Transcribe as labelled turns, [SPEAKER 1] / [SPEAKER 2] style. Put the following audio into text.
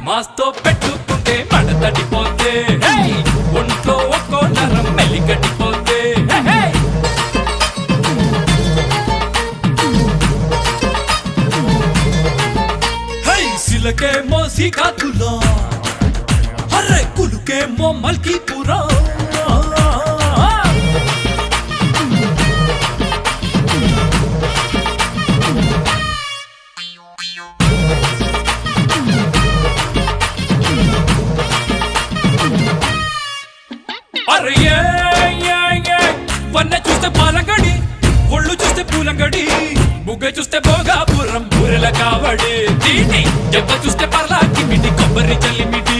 [SPEAKER 1] మాస్తో పెట్టుకుంటే మడతడిపోతే ఒంట్లో ఒక్కో నరం మెలికటిపోతే సిలకేమో సికాతులా అరే కులుకేమో మల్కీపురా అరే వన్న చూస్తే పాలంగడి ఒళ్ళు చూస్తే పూలంగడి బుగ్గ చూస్తే భోగాపురం బూరెల కావడి దీని దెబ్బ చూస్తే పర్లాకి మిటి కొబ్బరి చల్లి మిటి